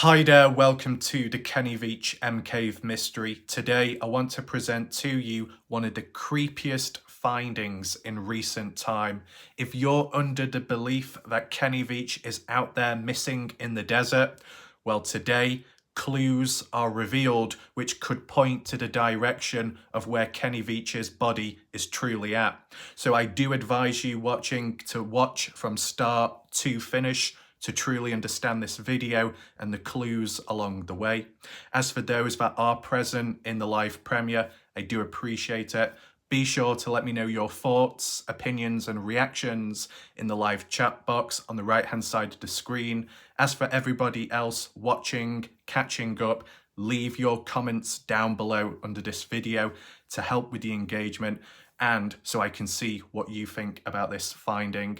Hi there, welcome to the Kenny Veach Cave mystery. Today I want to present to you one of the creepiest findings in recent time. If you're under the belief that Kenny Veach is out there missing in the desert, well, today clues are revealed which could point to the direction of where Kenny Veach's body is truly at. So I do advise you to watch from start to finish to truly understand this video and the clues along the way. As for those that are present in the live premiere, I do appreciate it. Be sure to let me know your thoughts, opinions and reactions in the live chat box on the right hand side of the screen. As for everybody else watching, catching up, leave your comments down below under this video to help with the engagement and so I can see what you think about this finding.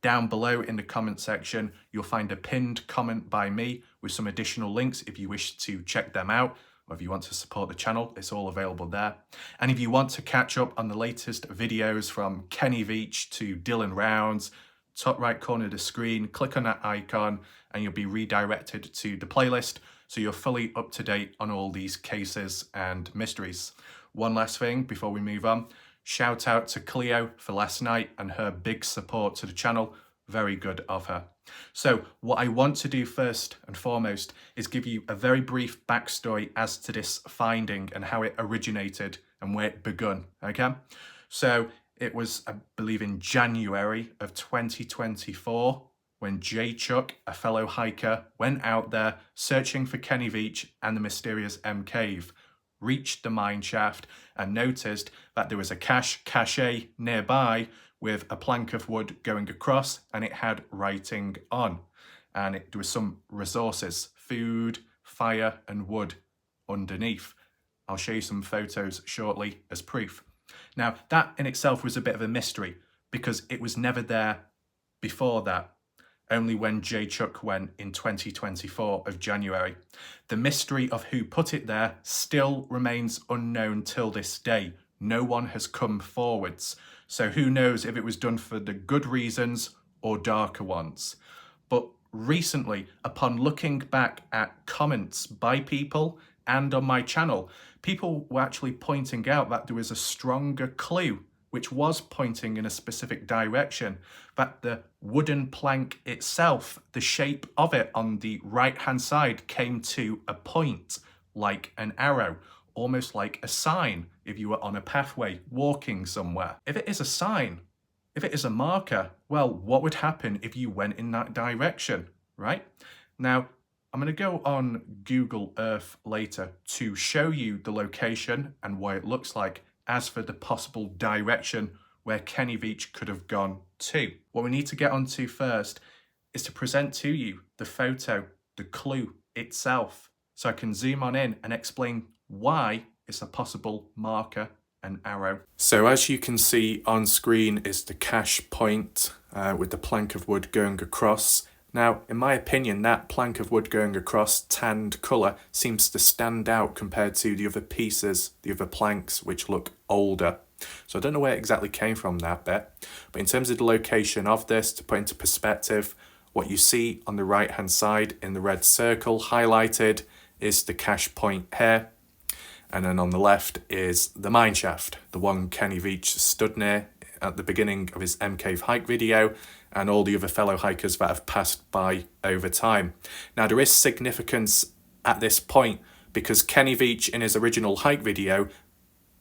Down below in the comment section, you'll find a pinned comment by me with some additional links if you wish to check them out, or if you want to support the channel, it's all available there. And if you want to catch up on the latest videos from Kenny Veach to Dylan Rounds, top right corner of the screen, click on that icon and you'll be redirected to the playlist so you're fully up to date on all these cases and mysteries. One last thing before we move on. Shout out to Cleo for last night and her big support to the channel. Very good of her. So what I want to do first and foremost is give you a very brief backstory as to this finding and how it originated and where it begun, okay? So it was, I believe, in January of 2024 when Jay Chuck, a fellow hiker, went out there searching for Kenny Veach and the mysterious Cave, reached the Mineshaft and noticed that there was a cache nearby with a plank of wood going across and it had writing on. And there was some resources, food, fire and wood underneath. I'll show you some photos shortly as proof. Now that in itself was a bit of a mystery because it was never there before that. Only when Jay Chuck went in 2024 of January. The mystery of who put it there still remains unknown till this day. No one has come forwards. So who knows if it was done for the good reasons or darker ones. But recently, upon looking back at comments by people and on my channel, people were actually pointing out that there was a stronger clue which was pointing in a specific direction, that the wooden plank itself, the shape of it on the right-hand side came to a point like an arrow, almost like a sign if you were on a pathway walking somewhere. If it is a sign, if it is a marker, well, what would happen if you went in that direction, right? Now, I'm going to go on Google Earth later to show you the location and what it looks like as for the possible direction where Kenny Veach could have gone to. What we need to get onto first is to present to you the photo, the clue itself, so I can zoom on in and explain why it's a possible marker and arrow. So as you can see on screen is the cache point with the plank of wood going across. Now, in my opinion, that plank of wood going across, tanned colour, seems to stand out compared to the other pieces, the other planks, which look older. So I don't know where it exactly came from, that bit. But in terms of the location of this, to put into perspective, what you see on the right-hand side in the red circle highlighted is the cache point here. And then on the left is the Mineshaft, the one Kenny Veach stood near at the beginning of his Cave hike video, and all the other fellow hikers that have passed by over time. Now there is significance at this point because Kenny Veach in his original hike video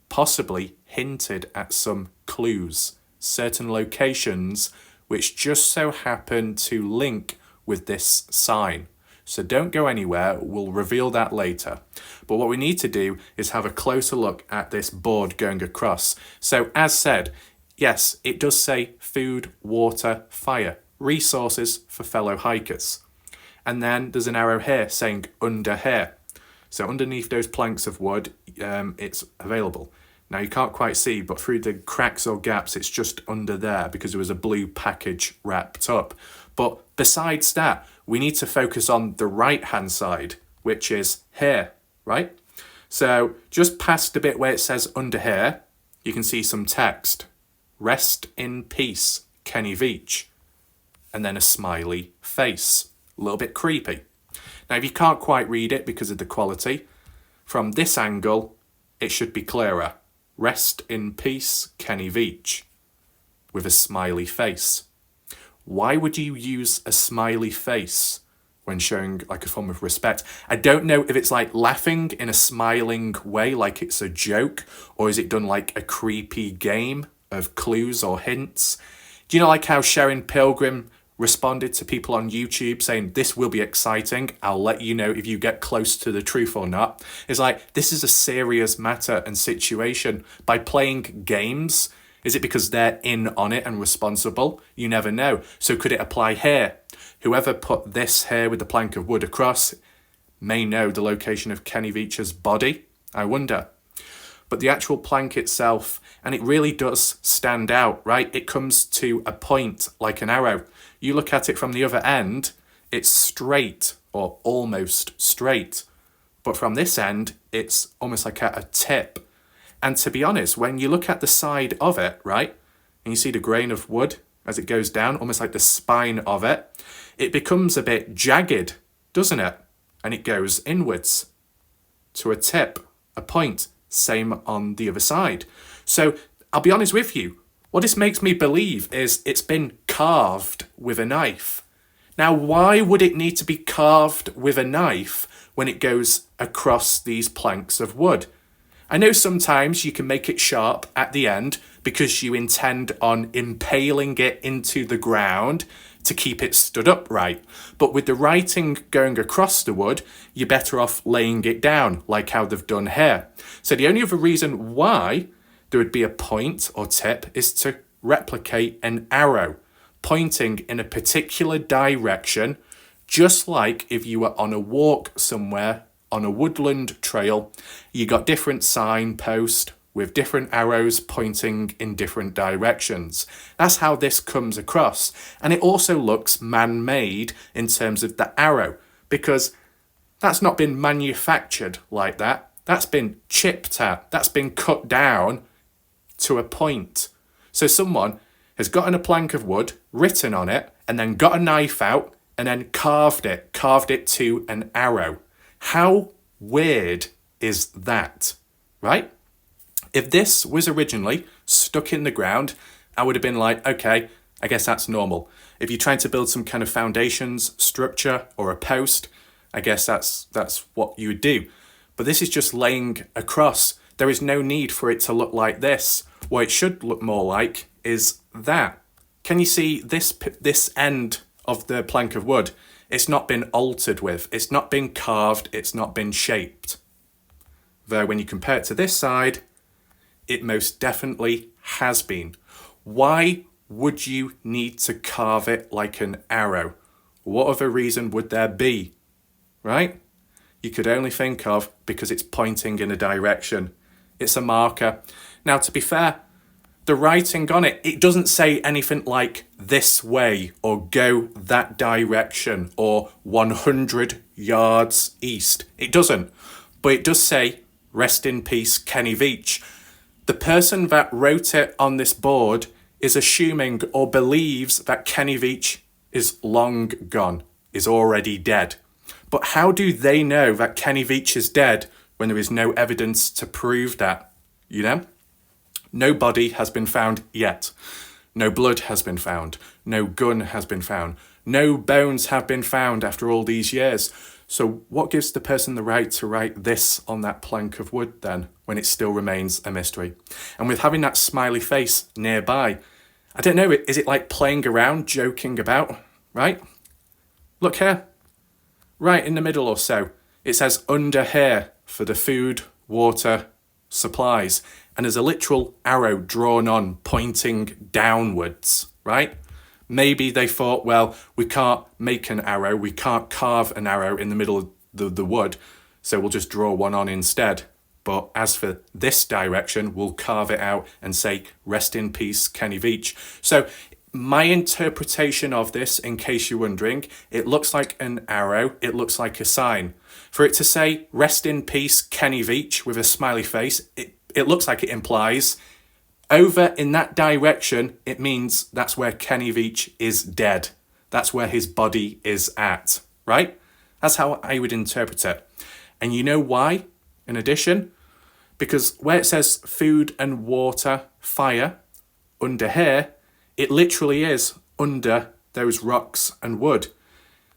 possibly hinted at some clues, certain locations which just so happen to link with this sign. So don't go anywhere, we'll reveal that later. But what we need to do is have a closer look at this board going across. So as said, yes, it does say food, water, fire, resources for fellow hikers. And then there's an arrow here saying under here. So underneath those planks of wood, it's available. Now you can't quite see, but through the cracks or gaps, it's just under there because there was a blue package wrapped up. But besides that, we need to focus on the right-hand side, which is here, right? So just past the bit where it says under here, you can see some text. Rest in peace, Kenny Veach. And then a smiley face. A little bit creepy. Now, if you can't quite read it because of the quality, from this angle, it should be clearer. Rest in peace, Kenny Veach, with a smiley face. Why would you use a smiley face when showing like a form of respect? I don't know if it's like laughing in a smiling way, like it's a joke, or is it done like a creepy game of clues or hints? Do you know like how Sharon Pilgrim responded to people on YouTube saying, this will be exciting, I'll let you know if you get close to the truth or not? It's like, this is a serious matter and situation. By playing games, is it because they're in on it and responsible? You never know. So could it apply here? Whoever put this here with the plank of wood across may know the location of Kenny Veach's body, I wonder. But the actual plank itself, and it really does stand out, right? It comes to a point like an arrow. You look at it from the other end, it's straight or almost straight. But from this end, it's almost like a tip. And to be honest, when you look at the side of it, right, and you see the grain of wood as it goes down, almost like the spine of it, it becomes a bit jagged, doesn't it? And it goes inwards to a tip, a point. Same on the other side. So I'll be honest with you, what this makes me believe is it's been carved with a knife. Now, why would it need to be carved with a knife when it goes across these planks of wood? I know sometimes you can make it sharp at the end because you intend on impaling it into the ground to keep it stood upright. But with the writing going across the wood, you're better off laying it down, like how they've done here. So the only other reason why there would be a point or tip is to replicate an arrow pointing in a particular direction, just like if you were on a walk somewhere on a woodland trail, you got different signposts with different arrows pointing in different directions. That's how this comes across. And it also looks man-made in terms of the arrow, because that's not been manufactured like that. That's been chipped at. That's been cut down to a point. So someone has gotten a plank of wood, written on it, and then got a knife out and then carved it to an arrow. How weird is that, right? If this was originally stuck in the ground, I would have been like, okay, I guess that's normal. If you're trying to build some kind of foundations, structure, or a post, I guess that's what you would do. But this is just laying across. There is no need for it to look like this. What it should look more like is that. Can you see this end of the plank of wood? It's not been altered with. It's not been carved. It's not been shaped. Though when you compare it to this side, it most definitely has been. Why would you need to carve it like an arrow? What other reason would there be, right? You could only think of because it's pointing in a direction. It's a marker. Now, to be fair, the writing on it, it doesn't say anything like this way or go that direction or 100 yards east. It doesn't. But it does say, rest in peace, Kenny Veach. The person that wrote it on this board is assuming or believes that Kenny Veach is long gone, is already dead. But how do they know that Kenny Veach is dead when there is no evidence to prove that, you know? No body has been found yet. No blood has been found. No gun has been found. No bones have been found after all these years. So what gives the person the right to write this on that plank of wood then, when it still remains a mystery? And with having that smiley face nearby, I don't know, is it like playing around, joking about, right? Look here, right in the middle or so, it says under here for the food, water, supplies. And there's a literal arrow drawn on pointing downwards, right? Maybe they thought, well, we can't make an arrow, we can't carve an arrow in the middle of the wood, so we'll just draw one on instead. But as for this direction, we'll carve it out and say, rest in peace, Kenny Veach. So my interpretation of this, in case you're wondering, it looks like an arrow, it looks like a sign. For it to say, rest in peace, Kenny Veach, with a smiley face, it looks like it implies over in that direction, it means that's where Kenny Veach is dead. That's where his body is at, right? That's how I would interpret it. And you know why, in addition? Because where it says food and water, fire, under here, it literally is under those rocks and wood.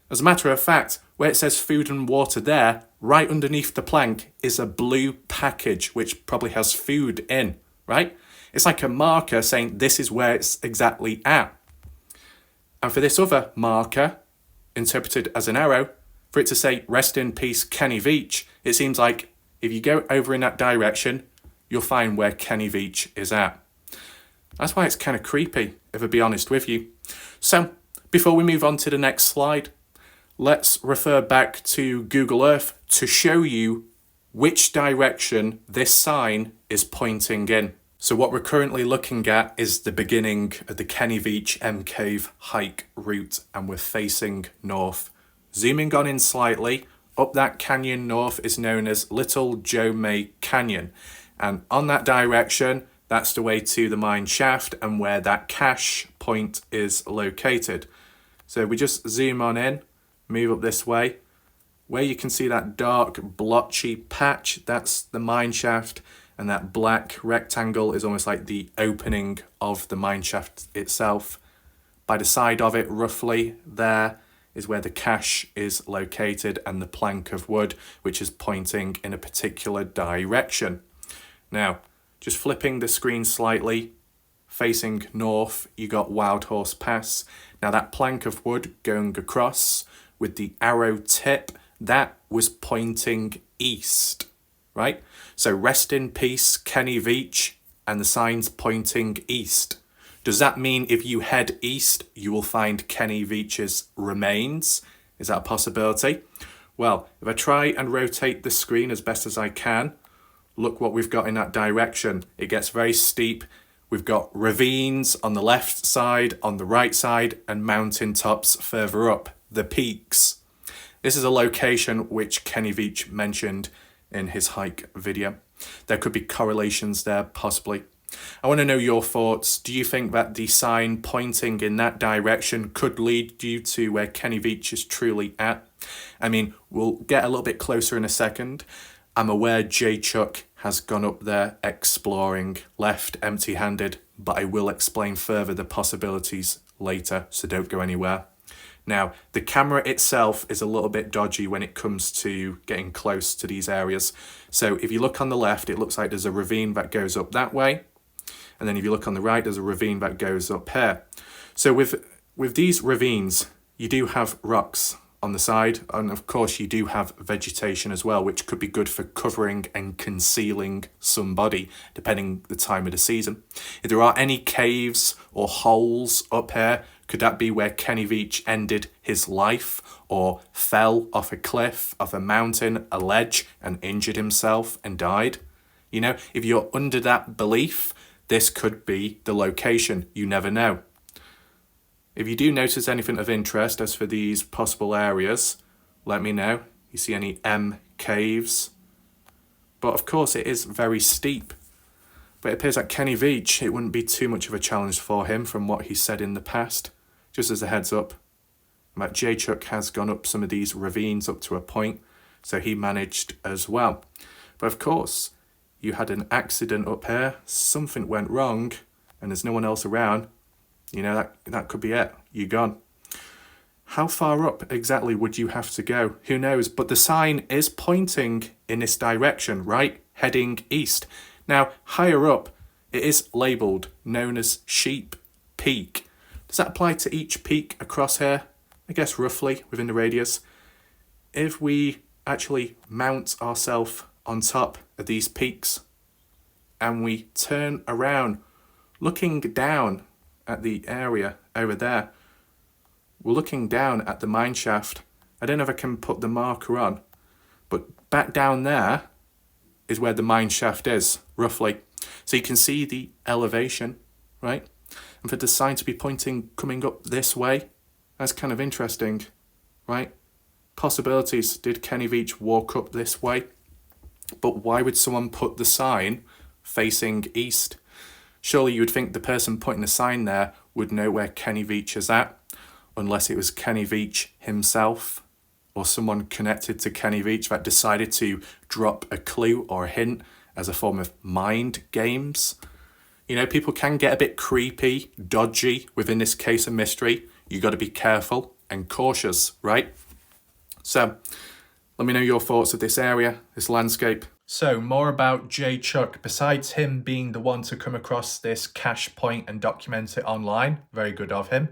As a matter of fact, where it says food and water there, right underneath the plank is a blue package which probably has food in, right? It's like a marker saying this is where it's exactly at. And for this other marker, interpreted as an arrow, for it to say rest in peace Kenny Veach, it seems like if you go over in that direction, you'll find where Kenny Veach is at. That's why it's kind of creepy, if I be honest with you. So, before we move on to the next slide, let's refer back to Google Earth to show you which direction this sign is pointing in. So what we're currently looking at is the beginning of the Kenny Veach M Cave hike route, and we're facing north. Zooming on in slightly, up that canyon north is known as Little Joe May Canyon, and on that direction, that's the way to the Mineshaft and where that cache point is located. So we just zoom on in, move up this way, where you can see that dark blotchy patch, that's the Mineshaft, and that black rectangle is almost like the opening of the Mineshaft itself. By the side of it, roughly there, is where the cache is located, and the plank of wood, which is pointing in a particular direction. Now, just flipping the screen slightly, facing north, you got Wild Horse Pass. Now that plank of wood going across with the arrow tip, that was pointing east, right? So rest in peace, Kenny Veach, and the sign's pointing east. Does that mean if you head east, you will find Kenny Veach's remains? Is that a possibility? Well, if I try and rotate the screen as best as I can, look what we've got in that direction. It gets very steep. We've got ravines on the left side, on the right side, and mountain tops further up, the peaks. This is a location which Kenny Veach mentioned in his hike video. There could be correlations there, possibly. I want to know your thoughts. Do you think that the sign pointing in that direction could lead you to where Kenny Veach is truly at? I mean, we'll get a little bit closer in a second. I'm aware J Chuck has gone up there exploring, left empty-handed, but I will explain further the possibilities later, so don't go anywhere. Now, the camera itself is a little bit dodgy when it comes to getting close to these areas. So if you look on the left, it looks like there's a ravine that goes up that way. And then if you look on the right, there's a ravine that goes up here. So with these ravines, you do have rocks on the side, and of course you do have vegetation as well, which could be good for covering and concealing somebody, depending the time of the season. If there are any caves or holes up here, could that be where Kenny Veach ended his life, or fell off a cliff, off a mountain, a ledge, and injured himself and died? You know, if you're under that belief, this could be the location. You never know. If you do notice anything of interest as for these possible areas, let me know. You see any M caves? But of course it is very steep. But it appears that Kenny Veach, it wouldn't be too much of a challenge for him from what he said in the past. Just as a heads up, Matt J Chuck has gone up some of these ravines up to a point, so he managed as well. But of course, you had an accident up here, something went wrong, and there's no one else around. You know, that could be it. You're gone. How far up exactly would you have to go? Who knows? But the sign is pointing in this direction, right? Heading east. Now, higher up, it is labelled, known as Sheep Peak. Does that apply to each peak across here? I guess roughly within the radius. If we actually mount ourselves on top of these peaks and we turn around, looking down at the area over there, we're looking down at the Mineshaft. I don't know if I can put the marker on, but back down there is where the Mineshaft is, roughly. So you can see the elevation, right? And for the sign to be pointing, coming up this way, that's kind of interesting, right? Possibilities. Did Kenny Veach walk up this way? But why would someone put the sign facing east? Surely you would think the person putting the sign there would know where Kenny Veach is at, unless it was Kenny Veach himself, or someone connected to Kenny Veach that decided to drop a clue or a hint as a form of mind games. You know, people can get a bit creepy, dodgy within this case of mystery. You got to be careful and cautious, right? So, let me know your thoughts of this area, this landscape. So, more about Jay Chuck. Besides him being the one to come across this cache point and document it online, very good of him,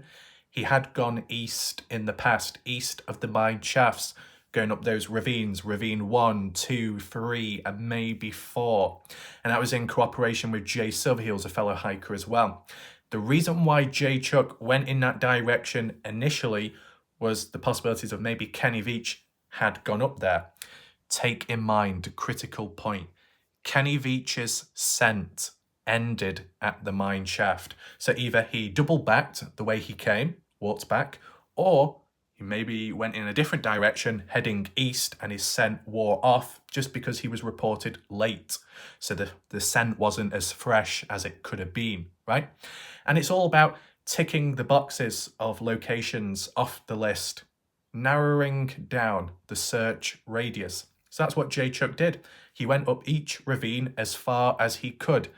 he had gone east in the past, east of the mine shafts, going up those ravines, ravine 1, 2, 3, and maybe 4. And that was in cooperation with Jay Silverheels, a fellow hiker as well. The reason why Jay Chuck went in that direction initially was the possibilities of maybe Kenny Veach had gone up there. Take in mind, critical point, Kenny Veach's scent ended at the mine shaft. So either he double backed the way he came, walked back, or he maybe went in a different direction, heading east, and his scent wore off just because he was reported late. So the scent wasn't as fresh as it could have been, right? And it's all about ticking the boxes of locations off the list, narrowing down the search radius. So that's what Jay Chuck did. He went up each ravine as far as he could,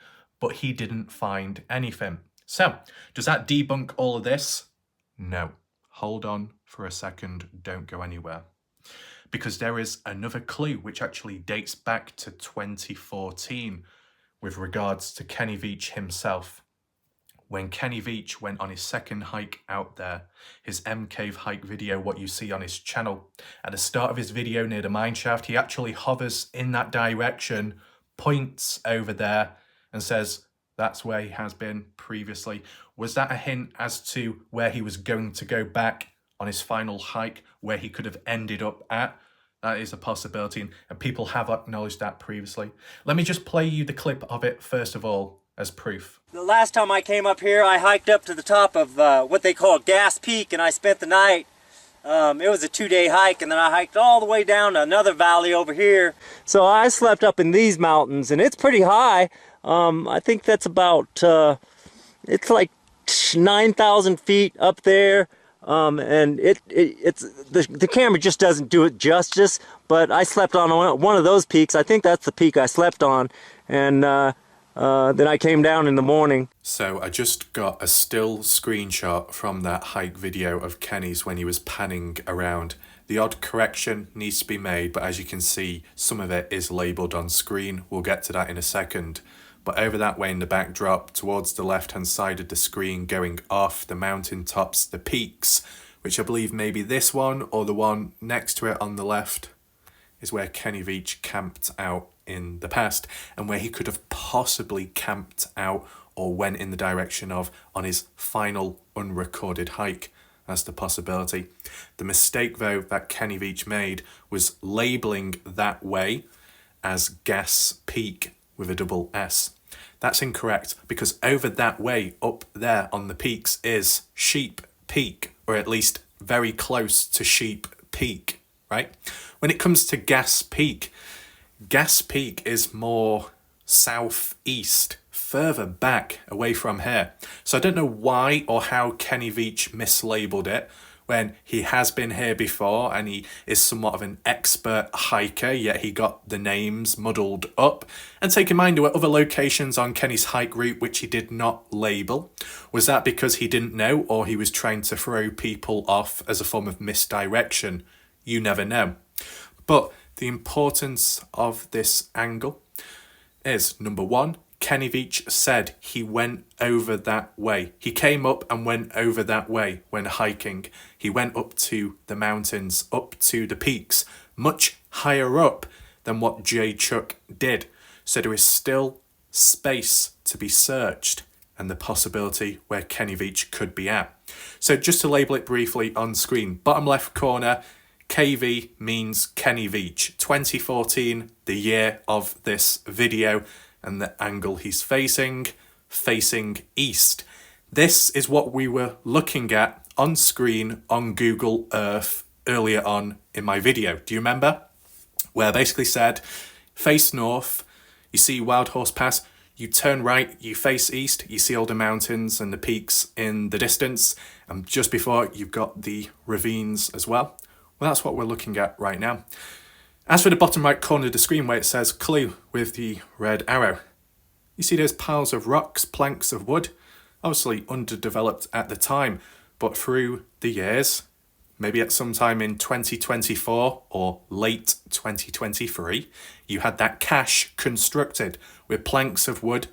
but he didn't find anything. So, does that debunk all of this? No. Hold on for a second, don't go anywhere. Because there is another clue which actually dates back to 2014 with regards to Kenny Veach himself. When Kenny Veach went on his second hike out there, his M Cave hike video, what you see on his channel, at the start of his video near the mineshaft, he actually hovers in that direction, points over there, and says that's where he has been previously. Was that a hint as to where he was going to go back on his final hike, where he could have ended up at? That is a possibility, and people have acknowledged that previously. Let me just play you the clip of it first of all as proof. The last time I came up here, I hiked up to the top of what they call Gas Peak, and I spent the night. It was a 2-day hike, and then I hiked all the way down to another valley over here. So I slept up in these mountains, and it's pretty high. I think that's about, it's like 9,000 feet up there. And the camera just doesn't do it justice, but I slept on one of those peaks. I think that's the peak I slept on, and then I came down in the morning. So I just got a still screenshot from that hike video of Kenny's when he was panning around. The odd correction needs to be made, but as you can see, some of it is labelled on screen. We'll get to that in a second. But over that way in the backdrop, towards the left-hand side of the screen, going off the mountain tops, the peaks, which I believe maybe this one or the one next to it on the left, is where Kenny Veach camped out in the past, and where he could have possibly camped out or went in the direction of on his final unrecorded hike. That's the possibility. The mistake, though, that Kenny Veach made was labelling that way as Gas Peak with a double S. That's incorrect, because over that way up there on the peaks is Sheep Peak, or at least very close to Sheep Peak, right? When it comes to Gas Peak is more southeast, further back away from here. So I don't know why or how Kenny Veach mislabeled it when he has been here before and he is somewhat of an expert hiker, yet he got the names muddled up. And take in mind, there were other locations on Kenny's hike route which he did not label. Was that because he didn't know, or he was trying to throw people off as a form of misdirection? You never know. But the importance of this angle is, number one, Kenny Veach said he went over that way. He came up and went over that way when hiking. He went up to the mountains, up to the peaks, much higher up than what Jay Chuck did. So there is still space to be searched and the possibility where Kenny Veach could be at. So just to label it briefly on screen, bottom left corner, KV means Kenny Veach. 2014, the year of this video, and the angle he's facing east. This is what we were looking at on screen on Google Earth earlier on in my video. Do you remember? Where I basically said, face north, you see Wild Horse Pass, you turn right, you face east, you see all the mountains and the peaks in the distance, and just before you've got the ravines as well. Well, that's what we're looking at right now. As for the bottom right corner of the screen where it says clue with the red arrow, you see those piles of rocks, planks of wood, obviously underdeveloped at the time, but through the years, maybe at some time in 2024 or late 2023, you had that cache constructed with planks of wood,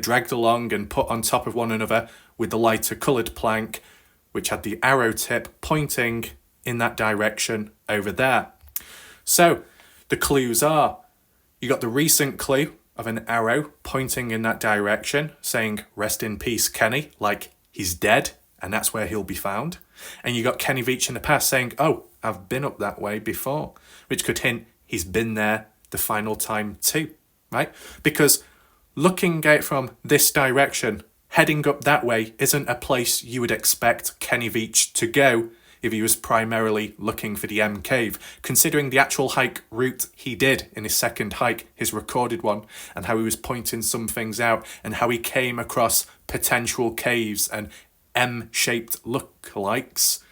dragged along and put on top of one another with the lighter coloured plank, which had the arrow tip pointing in that direction over there. So the clues are, you got the recent clue of an arrow pointing in that direction, saying rest in peace Kenny, like he's dead and that's where he'll be found. And you got Kenny Veach in the past saying, oh, I've been up that way before, which could hint he's been there the final time too, right? Because looking out from this direction, heading up that way isn't a place you would expect Kenny Veach to go if he was primarily looking for the M cave, considering the actual hike route he did in his second hike, his recorded one, and how he was pointing some things out and how he came across potential caves and M-shaped lookalikes.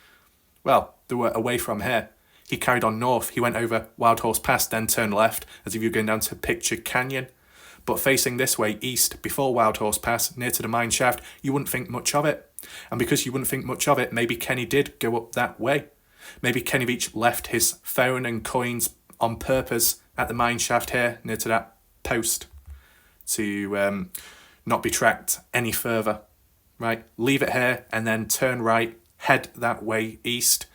Well, they were away from here. He carried on north. He went over Wild Horse Pass, then turned left as if you were going down to Picture Canyon. But facing this way, east, before Wild Horse Pass, near to the Mineshaft, you wouldn't think much of it. And because you wouldn't think much of it, maybe Kenny did go up that way. Maybe Kenny Veach left his phone and coins on purpose at the Mineshaft here, near to that post, to not be tracked any further, right? Leave it here and then turn right, head that way east,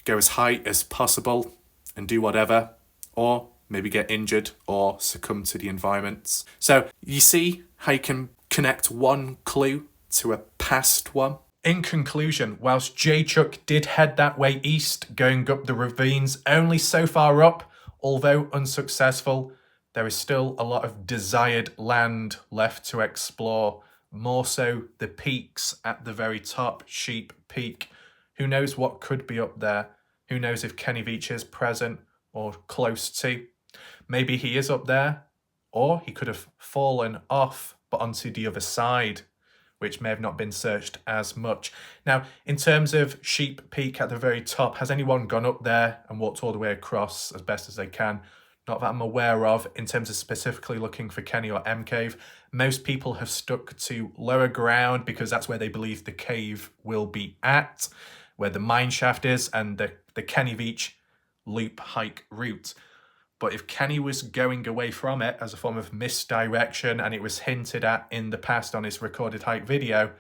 go as high as possible and do whatever, or maybe get injured or succumb to the environments. So you see how you can connect one clue to a past one? In conclusion, whilst J-Chuck did head that way east, going up the ravines only so far up, although unsuccessful, there is still a lot of desired land left to explore, more so the peaks at the very top, Sheep Peak. Who knows what could be up there? Who knows if Kenny Veach is present or close to? Maybe he is up there, or he could have fallen off but onto the other side, which may have not been searched as much. Now, in terms of Sheep Peak at the very top, has anyone gone up there and walked all the way across as best as they can? Not that I'm aware of, in terms of specifically looking for Kenny or M Cave. Most people have stuck to lower ground because that's where they believe the cave will be at, where the Mineshaft is and the Kenny Veach loop hike route. But if Kenny was going away from it as a form of misdirection and it was hinted at in the past on his recorded hike video,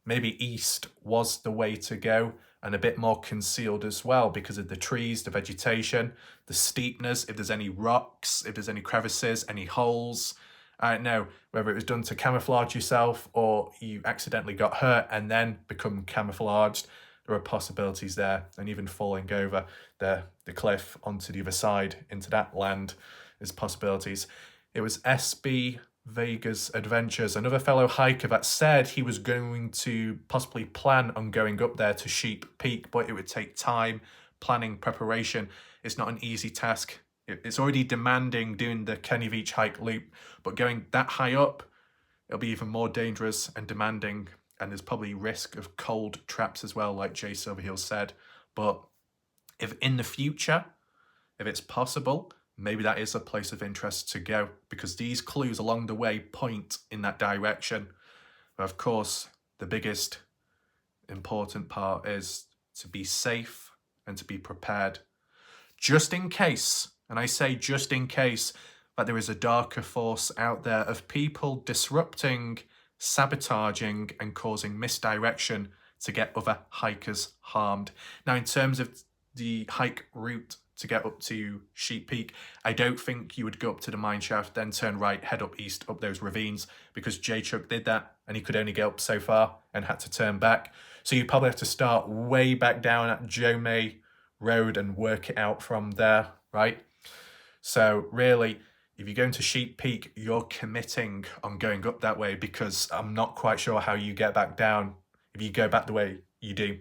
maybe east was the way to go and a bit more concealed as well because of the trees, the vegetation, the steepness, if there's any rocks, if there's any crevices, any holes. I don't know whether it was done to camouflage yourself or you accidentally got hurt and then become camouflaged. There are possibilities there, and even falling over the cliff onto the other side into that land is possibilities. It was SB Vegas Adventures, another fellow hiker, that said he was going to possibly plan on going up there to Sheep Peak, but it would take time, planning, preparation. It's not an easy task. It's already demanding doing the Kenny Veach hike loop, but going that high up, it'll be even more dangerous and demanding. And there's probably risk of cold traps as well, like Jay Silverheels said. But if in the future, if it's possible, maybe that is a place of interest to go because these clues along the way point in that direction. But of course, the biggest important part is to be safe and to be prepared. Just in case, and I say just in case, that there is a darker force out there of people disrupting, sabotaging and causing misdirection to get other hikers harmed. Now, in terms of the hike route to get up to Sheep Peak, I don't think you would go up to the Mineshaft, then turn right, head up east, up those ravines, because J-Chuck did that and he could only get up so far and had to turn back. So you probably have to start way back down at Joe May Road and work it out from there, right? So really, if you're going to Sheep Peak, you're committing on going up that way because I'm not quite sure how you get back down if you go back the way you do.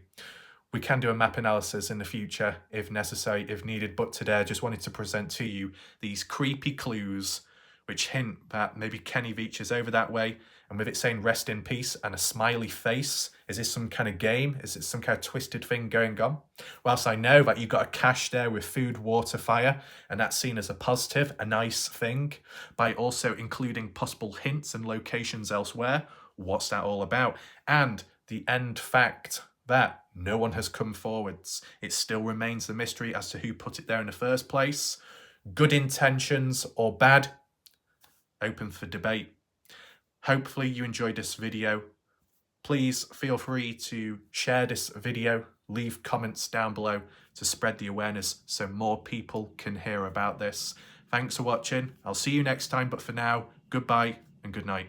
We can do a map analysis in the future if necessary, if needed, but today I just wanted to present to you these creepy clues which hint that maybe Kenny Veach is over that way. And with it saying rest in peace and a smiley face, is this some kind of game? Is it some kind of twisted thing going on? Whilst I know that you got a cache there with food, water, fire, and that's seen as a positive, a nice thing, by also including possible hints and locations elsewhere, what's that all about? And the end fact that no one has come forwards. It still remains the mystery as to who put it there in the first place. Good intentions or bad, open for debate. Hopefully you enjoyed this video. Please feel free to share this video, leave comments down below to spread the awareness so more people can hear about this. Thanks for watching. I'll see you next time, but for now, goodbye and good night.